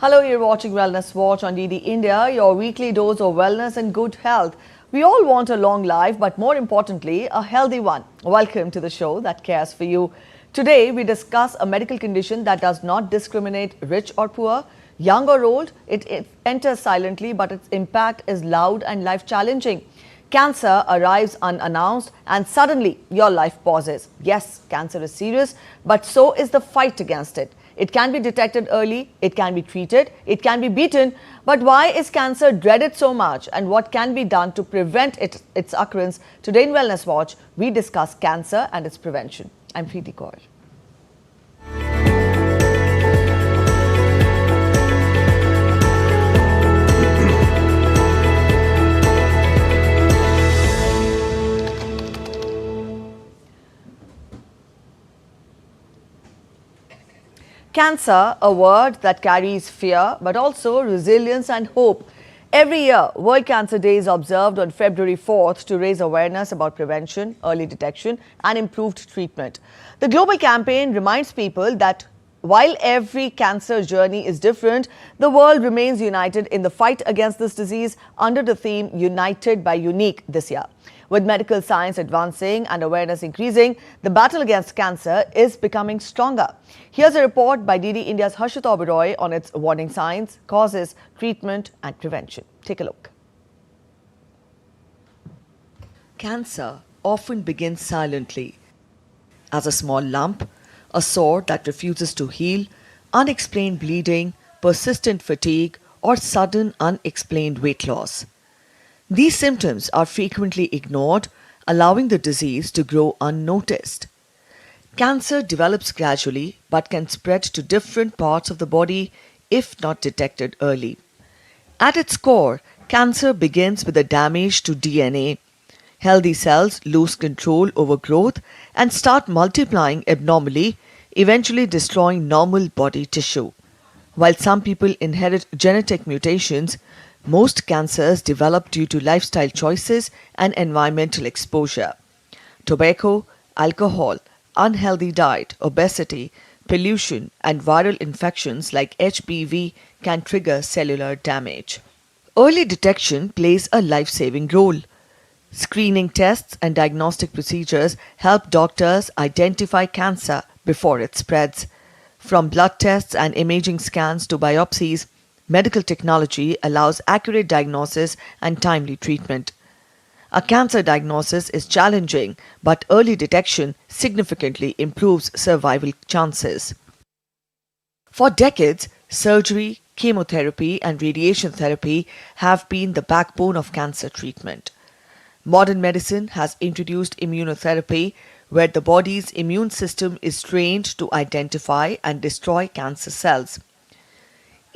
Hello, you're watching Wellness Watch on DD India, your weekly dose of wellness and good health. We all want a long life, but more importantly, a healthy one. Welcome to the show that cares for you. Today, we discuss a medical condition that does not discriminate rich or poor, young or old. It enters silently, but its impact is loud and life-challenging. Cancer arrives unannounced and suddenly your life pauses. Yes, cancer is serious, but so is the fight against it. It can be detected early, it can be treated, it can be beaten. But why is cancer dreaded so much and what can be done to prevent its occurrence? Today in Wellness Watch, we discuss cancer and its prevention. I'm Preeti Kaur. Cancer, a word that carries fear, but also resilience and hope. Every year, World Cancer Day is observed on February 4th to raise awareness about prevention, early detection, and improved treatment. The global campaign reminds people that while every cancer journey is different, the world remains united in the fight against this disease under the theme United by Unique this year. With medical science advancing and awareness increasing, the battle against cancer is becoming stronger. Here's a report by DD India's Harshit Oberoi on its warning signs, causes, treatment and prevention. Take a look. Cancer often begins silently as a small lump, a sore that refuses to heal, unexplained bleeding, persistent fatigue, or sudden unexplained weight loss. These symptoms are frequently ignored, allowing the disease to grow unnoticed. Cancer develops gradually but can spread to different parts of the body if not detected early. At its core, cancer begins with a damage to DNA. Healthy cells lose control over growth and start multiplying abnormally, eventually destroying normal body tissue. While some people inherit genetic mutations, most cancers develop due to lifestyle choices and environmental exposure. Tobacco, alcohol, unhealthy diet, obesity, pollution, and viral infections like HPV can trigger cellular damage. Early detection plays a life-saving role. Screening tests and diagnostic procedures help doctors identify cancer before it spreads. From blood tests and imaging scans to biopsies, medical technology allows accurate diagnosis and timely treatment. A cancer diagnosis is challenging, but early detection significantly improves survival chances. For decades, surgery, chemotherapy, and radiation therapy have been the backbone of cancer treatment. Modern medicine has introduced immunotherapy, where the body's immune system is trained to identify and destroy cancer cells.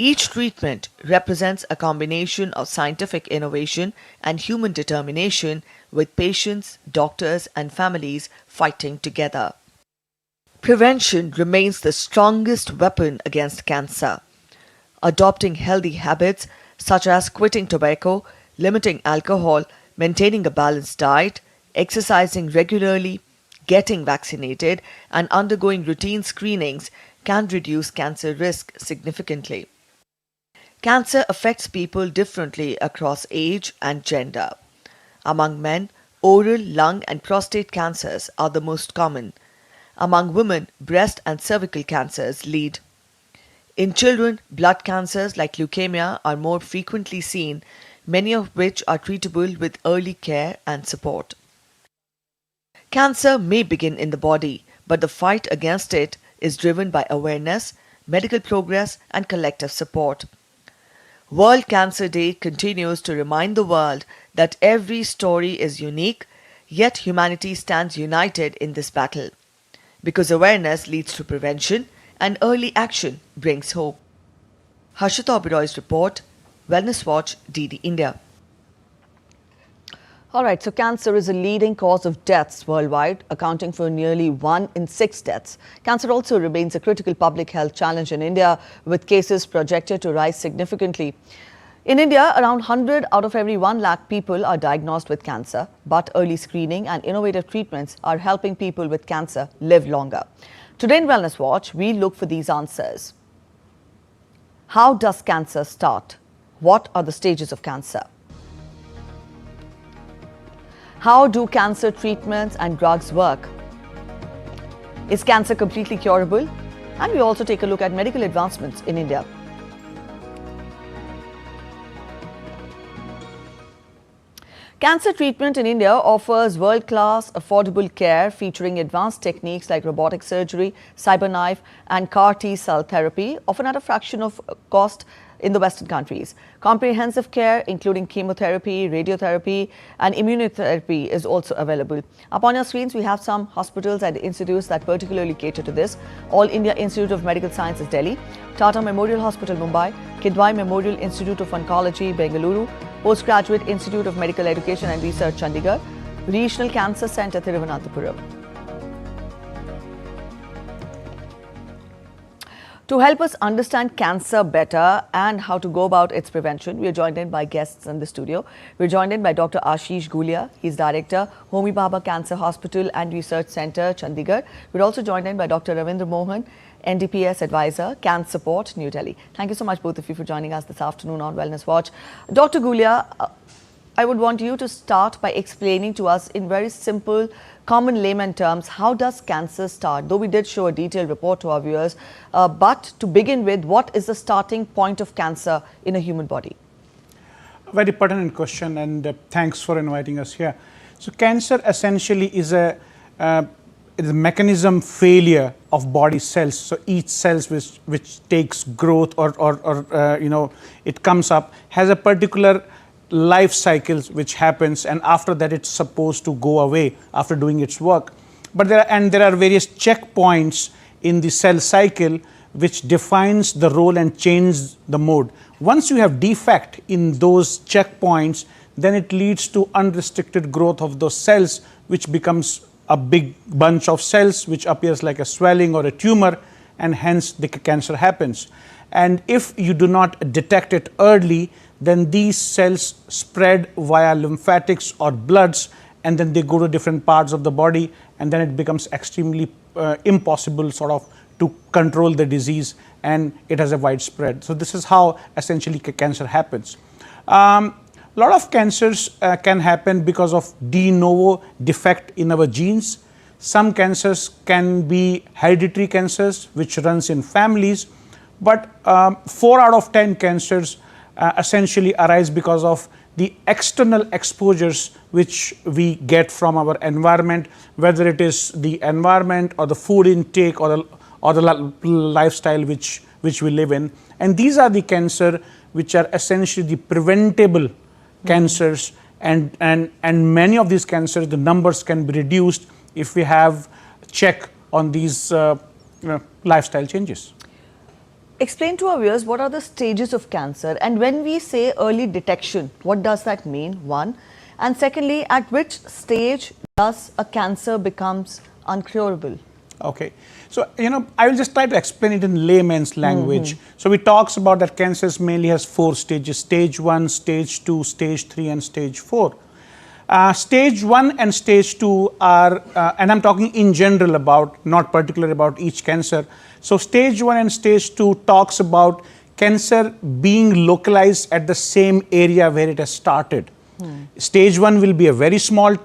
Each treatment represents a combination of scientific innovation and human determination, with patients, doctors, and families fighting together. Prevention remains the strongest weapon against cancer. Adopting healthy habits such as quitting tobacco, limiting alcohol, maintaining a balanced diet, exercising regularly, getting vaccinated, and undergoing routine screenings can reduce cancer risk significantly. Cancer affects people differently across age and gender. Among men, oral, lung, and prostate cancers are the most common. Among women, breast and cervical cancers lead. In children, blood cancers like leukemia are more frequently seen, many of which are treatable with early care and support. Cancer may begin in the body, but the fight against it is driven by awareness, medical progress, and collective support. World Cancer Day continues to remind the world that every story is unique, yet humanity stands united in this battle. Because awareness leads to prevention and early action brings hope. Harshit Oberoi's report, Wellness Watch, DD India. All right, so cancer is a leading cause of deaths worldwide, accounting for nearly 1 in 6 deaths. Cancer also remains a critical public health challenge in India, with cases projected to rise significantly. In India, around 100 out of every 1 lakh people are diagnosed with cancer, but early screening and innovative treatments are helping people with cancer live longer. Today in Wellness Watch, we look for these answers. How does cancer start? What are the stages of cancer? How do cancer treatments and drugs work? Is cancer completely curable? And we also take a look at medical advancements in India. Cancer treatment in India offers world-class, affordable care featuring advanced techniques like robotic surgery, cyberknife and CAR T-cell therapy, often at a fraction of cost in the Western countries. Comprehensive care, including chemotherapy, radiotherapy and immunotherapy is also available. Up on your screens, we have some hospitals and institutes that particularly cater to this. All India Institute of Medical Sciences, Delhi, Tata Memorial Hospital, Mumbai, Kidwai Memorial Institute of Oncology, Bengaluru, Postgraduate Institute of Medical Education and Research, Chandigarh, Regional Cancer Centre, Thiruvananthapuram. To help us understand cancer better and how to go about its prevention, we are joined in by guests in the studio. We're joined in by Dr. Ashish Gulia. He's Director, Homi Bhabha Cancer Hospital and Research Centre, Chandigarh. We're also joined in by Dr. Ravinder Mohan, NDPS Advisor, CanSupport, New Delhi. Thank you so much, both of you, for joining us this afternoon on Wellness Watch. Dr. Gulia, I would want you to start by explaining to us in very simple, common layman terms, how does cancer start? Though we did show a detailed report to our viewers, but to begin with, what is the starting point of cancer in a human body? A very pertinent question, and thanks for inviting us here. So cancer essentially is a mechanism failure of body cells. So each cells which takes growth or it comes up has a particular life cycles which happens, and after that it's supposed to go away after doing its work. But there are various checkpoints in the cell cycle which defines the role and change the mode. Once you have defect in those checkpoints, then it leads to unrestricted growth of those cells, which becomes a big bunch of cells which appears like a swelling or a tumor, and hence the cancer happens. And if you do not detect it early, then these cells spread via lymphatics or bloods, and then they go to different parts of the body, and then it becomes extremely impossible sort of to control the disease, and it has a widespread. So this is how essentially cancer happens. A lot of cancers can happen because of de novo defect in our genes. Some cancers can be hereditary cancers which runs in families, but 4 out of 10 cancers essentially arise because of the external exposures which we get from our environment, whether it is the environment or the food intake or the lifestyle which we live in. And these are the cancer which are essentially the preventable cancers, and many of these cancers, the numbers can be reduced if we have check on these lifestyle changes. Explain to our viewers what are the stages of cancer, and when we say early detection, what does that mean, one? And secondly, at which stage does a cancer becomes uncurable? Okay, so I will just try to explain it in layman's language. So we talks about that cancers mainly has 4 stages: stage 1, stage 2, stage 3 and stage 4. Stage 1 and stage 2 are, and I'm talking in general about, not particularly about each cancer. So stage 1 and stage 2 talks about cancer being localized at the same area where it has started. Stage 1 will be a very small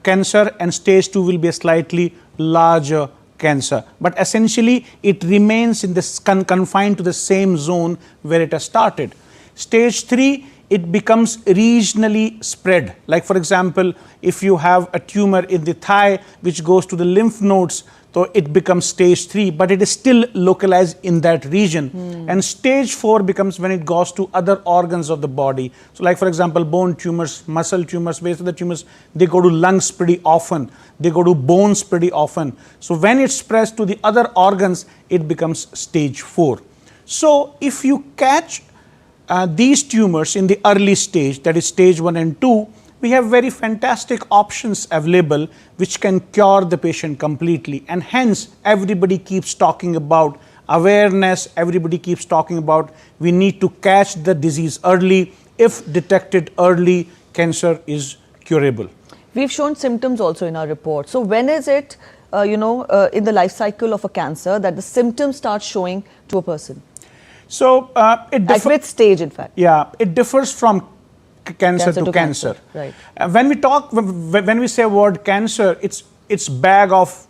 cancer, and stage 2 will be a slightly larger cancer. But essentially it remains in this confined to the same zone where it has started. Stage 3, it becomes regionally spread. Like for example, if you have a tumor in the thigh which goes to the lymph nodes, so it becomes stage 3, but it is still localized in that region. And stage 4 becomes when it goes to other organs of the body. So like for example, bone tumors, muscle tumors, various other tumors, they go to lungs pretty often, they go to bones pretty often. So when it spreads to the other organs, it becomes stage 4. So if you catch these tumors in the early stage, that is stage 1 and 2, we have very fantastic options available which can cure the patient completely, and hence everybody keeps talking about awareness, everybody keeps talking about we need to catch the disease early. If detected early, cancer is curable. We've shown symptoms also in our report. So when is it, in the life cycle of a cancer that the symptoms start showing to a person? So it At which stage, in fact? Yeah, it differs from cancer to cancer. Right. When we say word cancer, it's bag of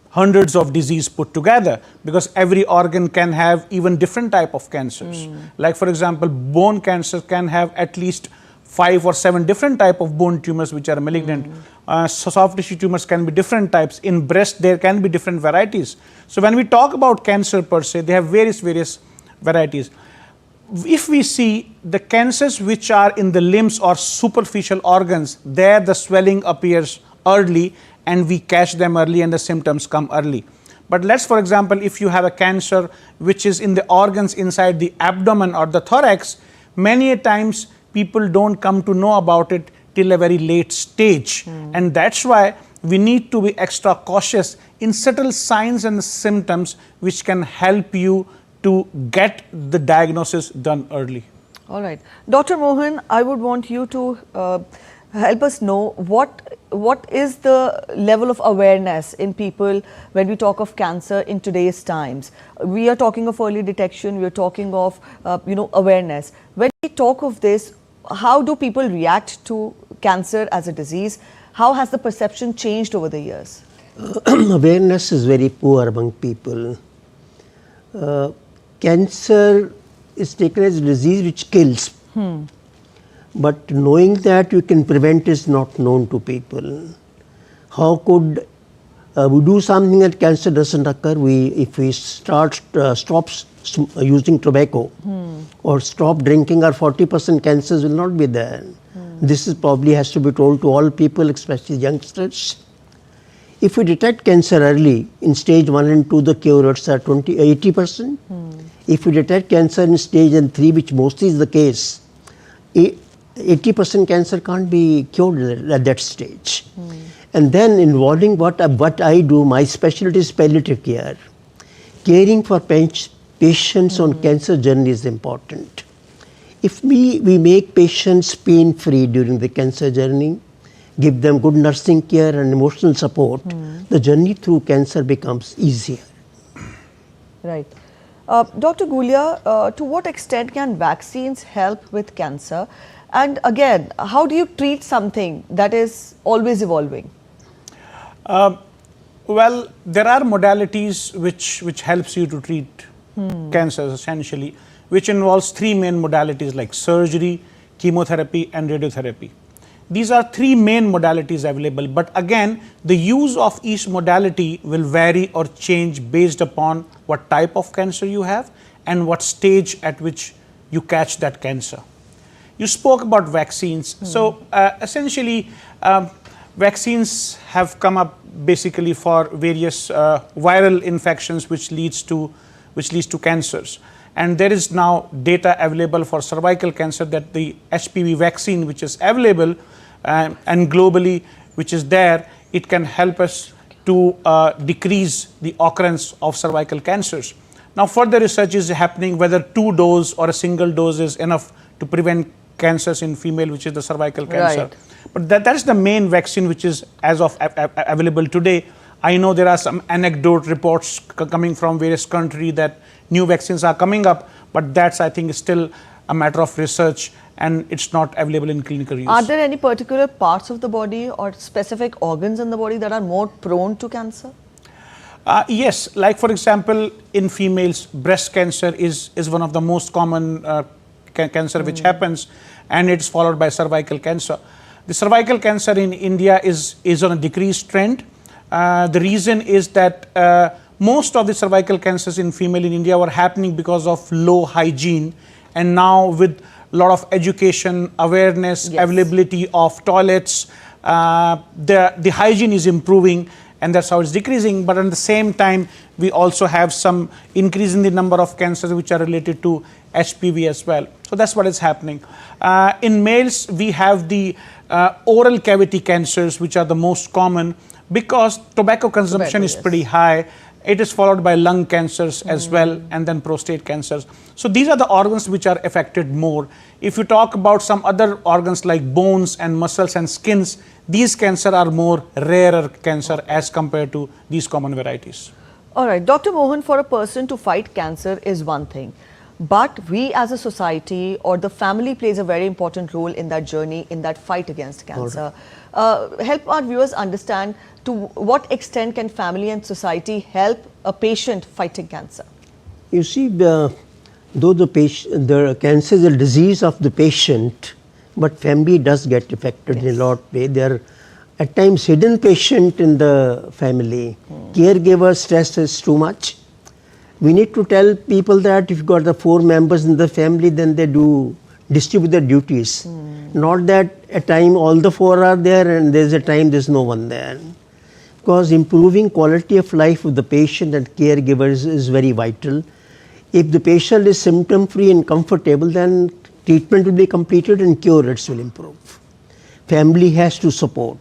hundreds of disease put together, because every organ can have even different type of cancers. Like for example, bone cancer can have at least 5 or 7 different type of bone tumors which are malignant. So soft tissue tumors can be different types. In breast, there can be different varieties. So when we talk about cancer per se, they have various varieties. If we see the cancers which are in the limbs or superficial organs, there the swelling appears early and we catch them early and the symptoms come early. But let's, for example, if you have a cancer which is in the organs inside the abdomen or the thorax, many a times people don't come to know about it till a very late stage. And that's why we need to be extra cautious in subtle signs and symptoms which can help you to get the diagnosis done early. All right. Dr. Mohan, I would want you to help us know what is the level of awareness in people when we talk of cancer in today's times. We are talking of early detection, we are talking of awareness. When we talk of this, how do people react to cancer as a disease? How has the perception changed over the years? Awareness is very poor among people. Cancer is taken as a disease which kills. But knowing that you can prevent is not known to people. How could we do something that cancer doesn't occur? If we stop using tobacco or stop drinking, our 40% cancers will not be there. This is probably has to be told to all people, especially youngsters. If we detect cancer early, in stage 1 and 2, the cure rates are 80%. If we detect cancer in stage 3, which mostly is the case, 80% cancer can't be cured at that stage. And then involving what I do, my specialty is palliative care. Caring for patients on cancer journey is important. If we make patients pain-free during the cancer journey, give them good nursing care and emotional support, the journey through cancer becomes easier. Right. Dr. Gulia, to what extent can vaccines help with cancer? And again, how do you treat something that is always evolving? Well, there are modalities which helps you to treat cancers essentially, which involves 3 main modalities like surgery, chemotherapy and radiotherapy. These are 3 main modalities available, but again, the use of each modality will vary or change based upon what type of cancer you have and what stage at which you catch that cancer. You spoke about vaccines. So essentially, vaccines have come up basically for various viral infections which leads to cancers. And there is now data available for cervical cancer that the HPV vaccine which is available and globally which is there, it can help us to decrease the occurrence of cervical cancers. Now further research is happening whether 2 doses or a single dose is enough to prevent cancers in female, which is the cervical cancer. Right. But that is the main vaccine which is as of available today. I know there are some anecdote reports coming from various countries that new vaccines are coming up, but that's, I think, still a matter of research and it's not available in clinical use. Are there any particular parts of the body or specific organs in the body that are more prone to cancer? Yes, like for example, in females, breast cancer is one of the most common cancer which happens, and it's followed by cervical cancer. The cervical cancer in India is on a decreased trend. The reason is that most of the cervical cancers in female in India were happening because of low hygiene, and now with a lot of education, awareness, availability of toilets, the hygiene is improving, and that's how it's decreasing. But at the same time, we also have some increase in the number of cancers which are related to HPV as well. So that's what is happening. In males, we have the oral cavity cancers, which are the most common because tobacco consumption is pretty high. It is followed by lung cancers as well, and then prostate cancers. So these are the organs which are affected more. If you talk about some other organs like bones and muscles and skins, these cancers are more rarer cancer as compared to these common varieties. All right, Dr. Mohan, for a person to fight cancer is one thing. but we as a society or the family plays a very important role in that journey, in that fight against cancer. Help our viewers understand to what extent can family and society help a patient fighting cancer? You see, though the cancer is a disease of the patient, but family does get affected in a lot of way. There are at times hidden patient in the family. Caregiver stress is too much. We need to tell people that if you've got the 4 members in the family, then they do distribute their duties. Not that a time all the 4 are there and there's a time there's no one there. Because improving quality of life of the patient and caregivers is very vital. If the patient is symptom free and comfortable, then treatment will be completed and cure rates will improve. Family has to support.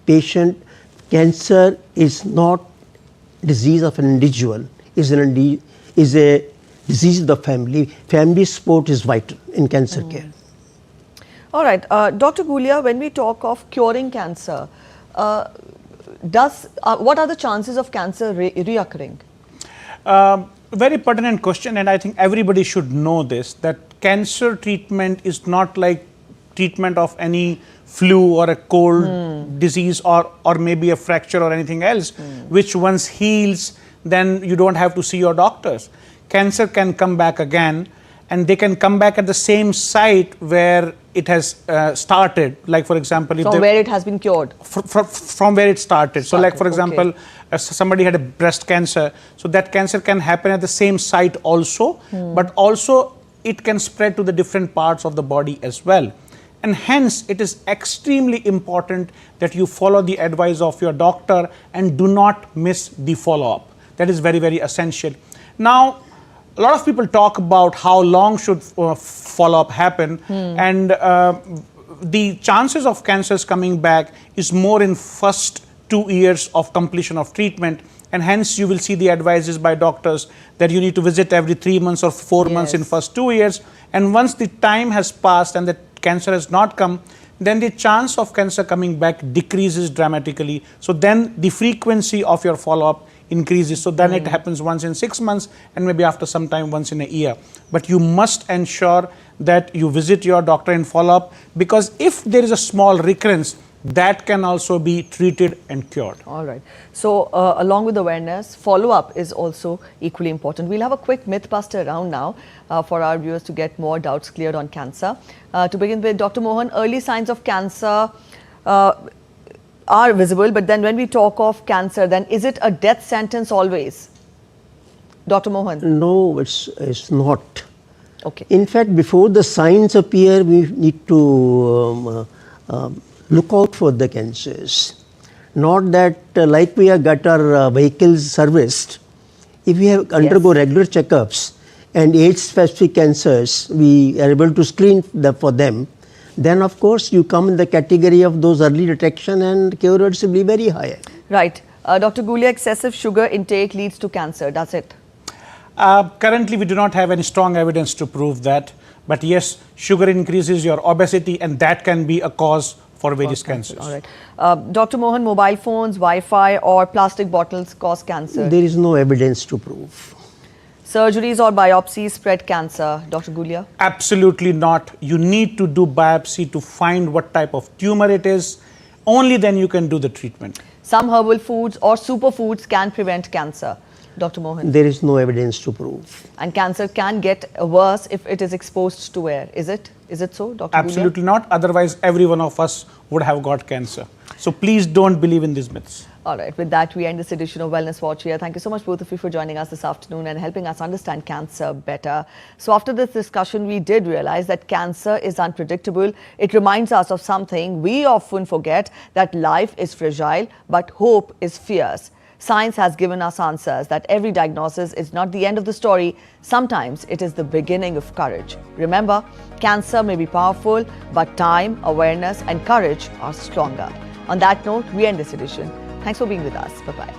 Patient cancer is not disease of an individual, is a disease of the family. Family support is vital in cancer care. All right, Dr. Gulia, when we talk of curing cancer, what are the chances of cancer reoccurring? Very pertinent question, and I think everybody should know this, that cancer treatment is not like treatment of any flu or a cold disease or maybe a fracture or anything else, which once heals, then you don't have to see your doctors. Cancer can come back again, and they can come back at the same site where it has started. Like for example, from where it has been cured. From where it started. So like for example, somebody had a breast cancer, so that cancer can happen at the same site also, but also it can spread to the different parts of the body as well. And hence it is extremely important that you follow the advice of your doctor and do not miss the follow-up. That is very, very essential. Now, a lot of people talk about how long should follow-up happen, and the chances of cancers coming back is more in first 2 years of completion of treatment, and hence you will see the advices by doctors that you need to visit every 3 months or 4 months in first 2 years, and once the time has passed and the cancer has not come, then the chance of cancer coming back decreases dramatically. So then the frequency of your follow-up increases. So then it happens once in 6 months and maybe after some time once in a year. But you must ensure that you visit your doctor and follow up, because if there is a small recurrence, that can also be treated and cured. All right. So along with awareness, follow-up is also equally important. We'll have a quick mythbuster round now for our viewers to get more doubts cleared on cancer. To begin with, Dr. Mohan, early signs of cancer are visible, but then when we talk of cancer, then is it a death sentence always? Dr. Mohan? No, it's not. Okay. In fact, before the signs appear, we need to look out for the cancers. Not that like we have got our vehicles serviced, if we have undergo regular checkups and age-specific cancers, we are able to screen for them, then of course you come in the category of those early detection and cure rates will be very high. Right. Dr. Gulia, excessive sugar intake leads to cancer. That's it. Currently, we do not have any strong evidence to prove that. But yes, sugar increases your obesity, and that can be a cause for various cancers. All right. Dr. Mohan, mobile phones, Wi-Fi or plastic bottles cause cancer? There is no evidence to prove. Surgeries or biopsies spread cancer, Dr. Gulia? Absolutely not. You need to do biopsy to find what type of tumor it is. Only then you can do the treatment. Some herbal foods or superfoods can prevent cancer, Dr. Mohan? There is no evidence to prove. And cancer can get worse if it is exposed to air. Is it? Is it so, Dr. Absolutely Gulia? not. Otherwise, every one of us would have got cancer. So please don't believe in these myths. All right. With that, we end this edition of Wellness Watch here. Thank you so much, both of you, for joining us this afternoon and helping us understand cancer better. So after this discussion, we did realize that cancer is unpredictable. It reminds us of something we often forget, that life is fragile, but hope is fierce. Science has given us answers that every diagnosis is not the end of the story. Sometimes it is the beginning of courage. Remember, cancer may be powerful, but time, awareness and courage are stronger. On that note, we end this edition. Thanks for being with us. Bye-bye.